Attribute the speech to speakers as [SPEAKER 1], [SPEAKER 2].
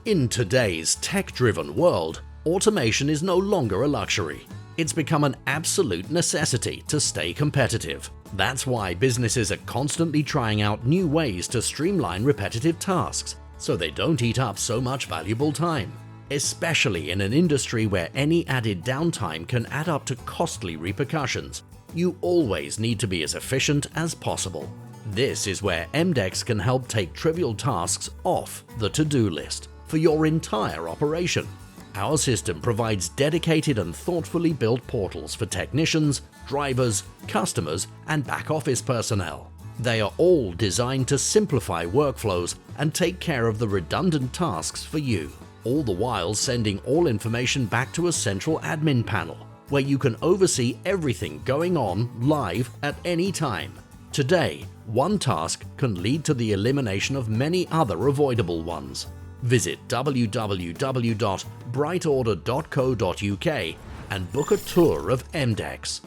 [SPEAKER 1] In today's tech-driven world, automation is no longer a luxury. It's become an absolute necessity to stay competitive. That's why businesses are constantly trying out new ways to streamline repetitive tasks so they don't eat up so much valuable time, especially in an industry where any added downtime can add up to costly repercussions. You always need to be as efficient as possible. This is where EMDECS can help take trivial tasks off the to-do list for your entire operation. Our system provides dedicated and thoughtfully built portals for technicians, drivers, customers, and back-office personnel. They are all designed to simplify workflows and take care of the redundant tasks for you, all the while sending all information back to a central admin panel, where you can oversee everything going on live at any time. Today, one task can lead to the elimination of many other avoidable ones. Visit www.brightorder.co.uk and book a tour of EMDECS.